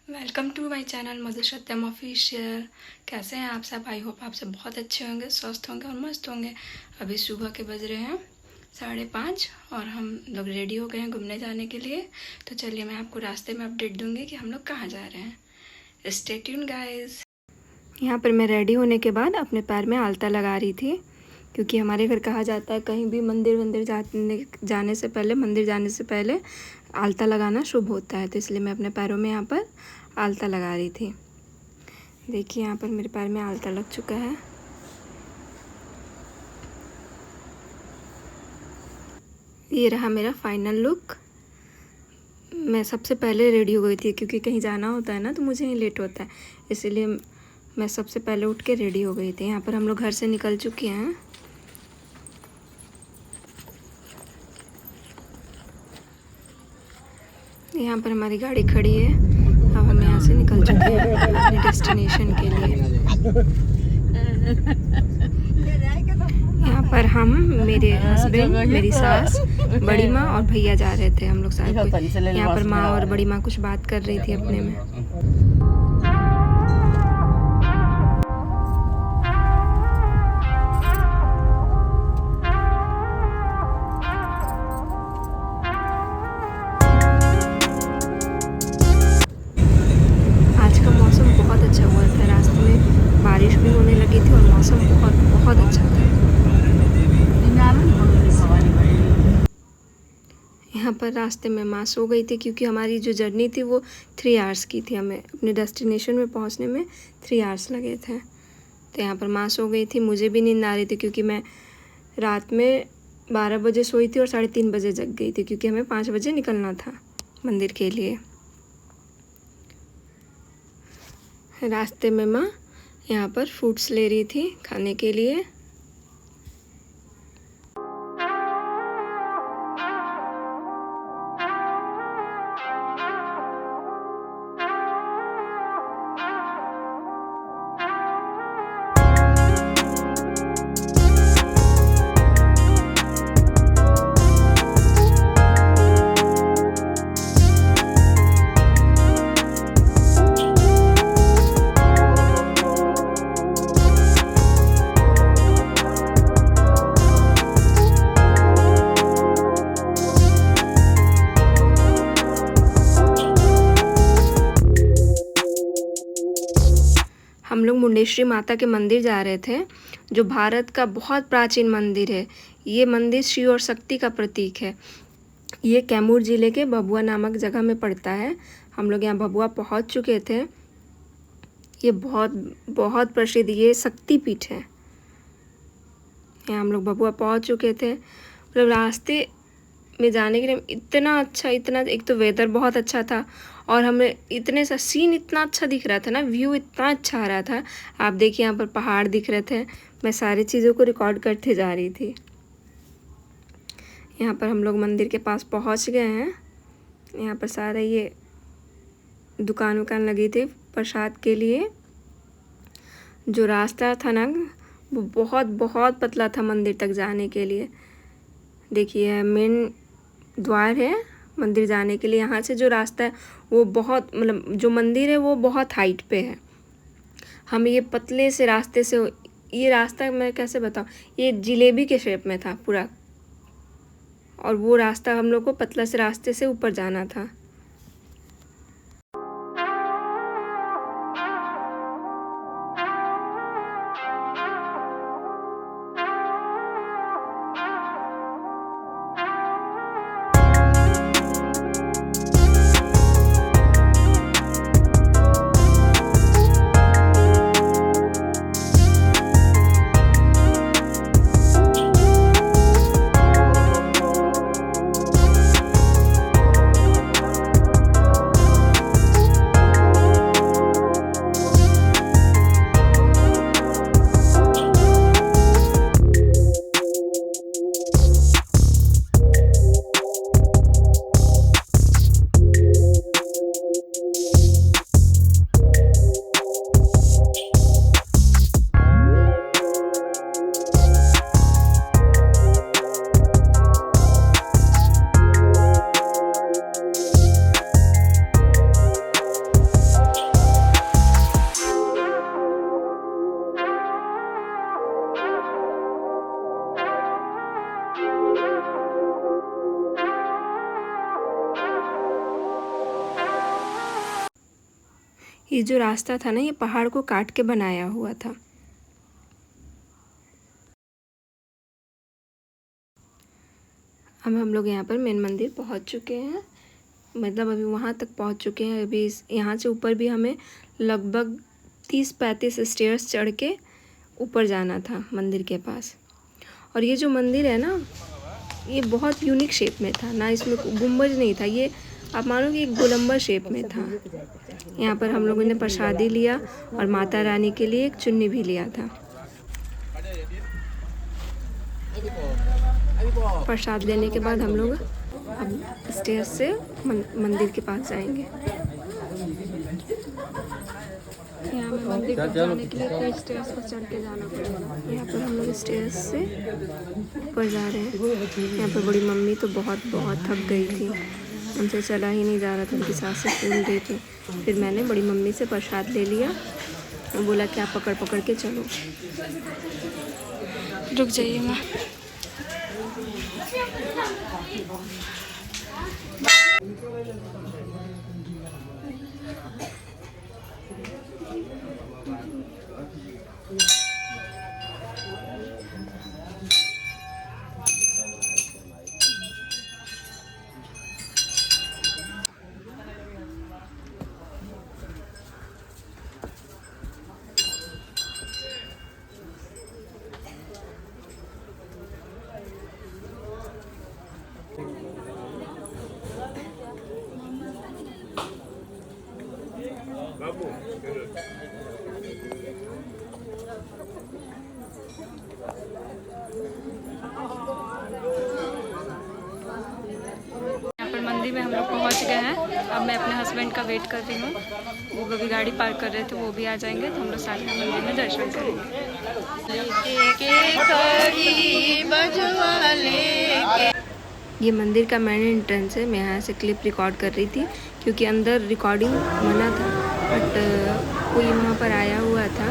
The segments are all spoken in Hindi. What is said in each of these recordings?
Welcome to my channel Madhu Satyam official. कैसे हैं आप सब? आई होप आप सब बहुत अच्छे होंगे, स्वस्थ होंगे और मस्त होंगे। अभी सुबह के बज रहे हैं 5:30 और हम लोग रेडी हो गए हैं घूमने जाने के लिए। तो चलिए मैं आपको रास्ते में अपडेट दूंगी कि हम लोग कहाँ जा रहे हैं। Stay tuned guys. यहाँ पर मैं रेडी होने के बाद अपने पैर में आलता लगा रही थी, क्योंकि हमारे घर कहा जाता है कहीं भी मंदिर जाने से पहले आलता लगाना शुभ होता है। तो इसलिए मैं अपने पैरों में यहाँ पर आलता लगा रही थी। देखिए यहाँ पर मेरे पैर में आलता लग चुका है। ये रहा मेरा फाइनल लुक। मैं सबसे पहले रेडी हो गई थी, क्योंकि कहीं जाना होता है ना तो मुझे ही लेट होता है, इसलिए मैं सबसे पहले उठ के रेडी हो गई थी। यहाँ पर हम लोग घर से निकल चुके हैं। यहाँ पर हमारी गाड़ी खड़ी है। अब हम यहाँ से निकल चुके हैं अपने डेस्टिनेशन के लिए। यहाँ पर हम, मेरे हस्बैंड, मेरी सास, बड़ी माँ और भैया जा रहे थे हम लोग साथ में। यहाँ पर माँ और बड़ी माँ कुछ बात कर रही थी अपने में। बहुत अच्छा हुआ था, रास्ते में बारिश भी होने लगी थी और मौसम बहुत अच्छा था। यहाँ पर रास्ते में माँ सो गई थी, क्योंकि हमारी जो जर्नी थी वो 3 आवर्स की थी। हमें अपने डेस्टिनेशन में पहुँचने में 3 आवर्स लगे थे। तो यहाँ पर माँ सो गई थी, मुझे भी नींद आ रही थी, क्योंकि मैं रात में 12 बजे सोई थी और 3:30 बजे जग गई थी, क्योंकि हमें 5 बजे निकलना था मंदिर के लिए। रास्ते में माँ यहाँ पर फ्रूट्स ले रही थी खाने के लिए। हम लोग मुंडेश्वरी माता के मंदिर जा रहे थे, जो भारत का बहुत प्राचीन मंदिर है। ये मंदिर शिव और शक्ति का प्रतीक है। ये कैमूर ज़िले के भभुआ नामक जगह में पड़ता है। हम लोग यहाँ भभुआ पहुँच चुके थे। ये बहुत प्रसिद्ध ये शक्ति पीठ है। यहाँ हम लोग भभुआ पहुँच चुके थे। मतलब रास्ते में जाने के लिए इतना एक तो वेदर बहुत अच्छा था, और हमें इतने सा सीन इतना अच्छा दिख रहा था ना, व्यू इतना अच्छा आ रहा था। आप देखिए यहाँ पर पहाड़ दिख रहे थे। मैं सारी चीज़ों को रिकॉर्ड करते जा रही थी। यहाँ पर हम लोग मंदिर के पास पहुँच गए हैं। यहाँ पर सारे ये दुकान लगी थी प्रसाद के लिए। जो रास्ता था ना वो बहुत पतला था मंदिर तक जाने के लिए। देखिए मेन द्वार है मंदिर जाने के लिए। यहाँ से जो रास्ता है वो बहुत, मतलब जो मंदिर है वो बहुत हाइट पे है। हम ये पतले से रास्ते से, ये रास्ता मैं कैसे बताऊँ, ये जिलेबी के शेप में था पूरा, और वो रास्ता हम लोग को पतला से रास्ते से ऊपर जाना था। ये जो रास्ता था ना, ये पहाड़ को काट के बनाया हुआ था। अब हम लोग यहाँ पर मेन मंदिर पहुँच चुके हैं, मतलब अभी वहाँ तक पहुँच चुके हैं। अभी यहाँ से ऊपर भी हमें लगभग 30-35 स्टेयर्स चढ़ के ऊपर जाना था मंदिर के पास। और ये जो मंदिर है ना, ये बहुत यूनिक शेप में था ना, इसमें गुंबज नहीं था, ये आप मानो कि एक गोलंबर शेप में था। यहाँ पर हम लोगों ने प्रसादी लिया और माता रानी के लिए एक चुन्नी भी लिया था। प्रसाद लेने के बाद हम लोग अब स्टेज से मंदिर के पास जाएंगे। यहाँ में मंदिर तक जाने के लिए कई स्टेज पर चढ़ के जाना पड़ेगा। यहाँ पर हम लोग स्टेज से ऊपर जा रहे हैं। यहाँ पर बड़ी मम्मी तो बहुत थक गई थी, उनसे चला ही नहीं जा रहा था, उनकी सांसें फूल गई थी। फिर मैंने बड़ी मम्मी से प्रसाद ले लिया और बोला कि आप पकड़ के चलो। रुक जाइए माँ। मंदिर में हम लोग पहुंच गए हैं। अब मैं अपने हस्बैंड का वेट कर रही हूँ, वो अभी गाड़ी पार्क कर रहे थे, वो भी आ जाएंगे तो हम लोग साथ में मंदिर में दर्शन करेंगे। ये मंदिर का मेन एंट्रेंस है। मैं यहाँ से क्लिप रिकॉर्ड कर रही थी क्योंकि अंदर रिकॉर्डिंग मना था, बट कोई वहाँ पर आया हुआ था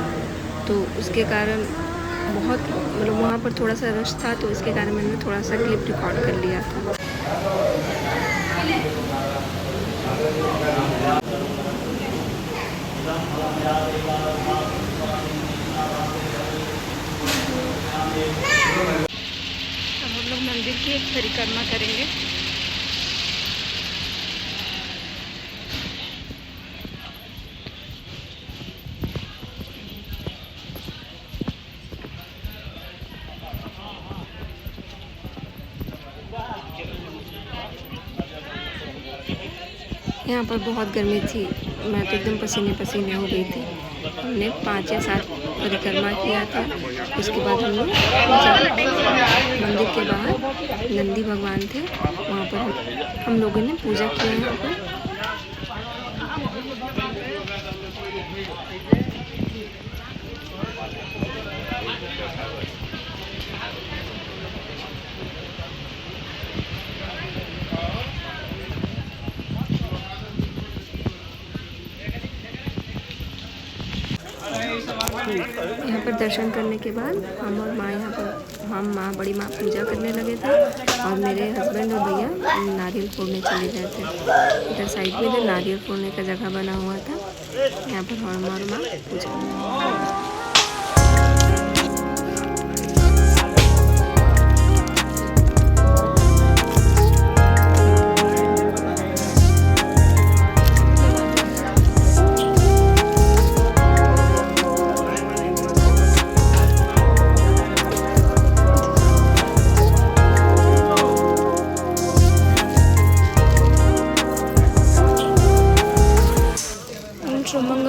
तो उसके कारण बहुत मतलब वहाँ पर थोड़ा सा रश था, तो इसके कारण मैंने थोड़ा सा क्लिप रिकॉर्ड कर लिया था। अब हम लोग मंदिर की एक परिक्रमा करेंगे। यहाँ पर बहुत गर्मी थी, मैं तो एकदम पसीने पसीने हो गई थी। हमने 5 या 7 परिक्रमा किया था। उसके बाद हम लोग मंदिर के बाहर नंदी भगवान थे, वहाँ पर हम लोगों ने पूजा किया। यहाँ पर यहाँ पर दर्शन करने के बाद हम और माँ यहाँ पर माँ बड़ी माँ पूजा करने लगे थे और मेरे हस्बैंड और भैया नारियल फोड़ने चले गए थे। इधर साइड में इधर नारियल फोड़ने का जगह बना हुआ था, यहाँ पर हम और माँ पूजा।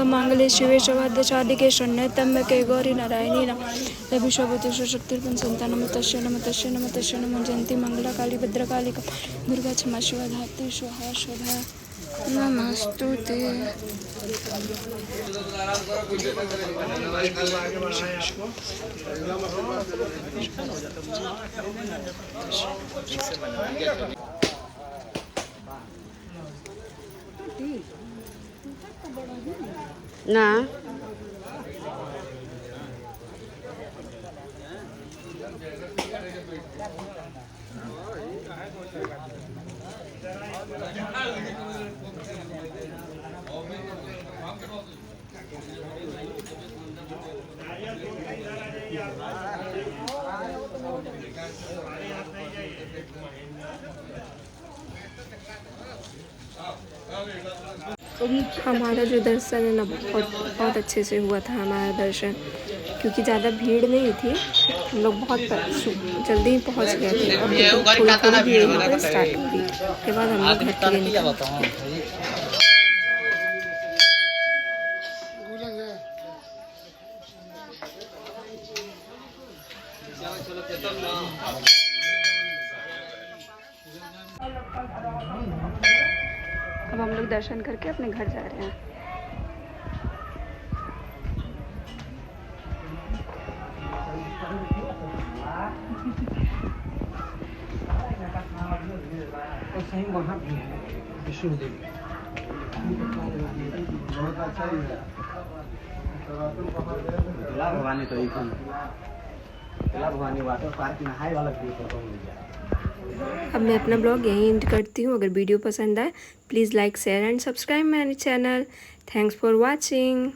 मांगल्ये शिवे सर्वार्थ शरण्ये के गौरी नारायणी नमः शक्ति संतानम नमो जयंती मंगला काली भद्रकालिका दुर्गा क्षमा शिवा धात्री स्वाहा स्वधा नमस्तुते। ना हमारा जो दर्शन है ना बहुत अच्छे से हुआ था हमारा दर्शन, क्योंकि ज़्यादा भीड़ नहीं थी। हम लोग बहुत जल्दी ही पहुंच गए थे और थोड़ी भीड़ यहाँ पर स्टार्ट हुई। उसके बाद हम लोग घर के लिए निकले। अब हम लोग दर्शन करके अपने घर जा रहे हैं। भवानी तो भवानी वाटर पार्क नहाए वाला अब मैं अपना ब्लॉग यहीं एंड करती हूँ। अगर वीडियो पसंद आए please like share and subscribe my channel. Thanks for watching.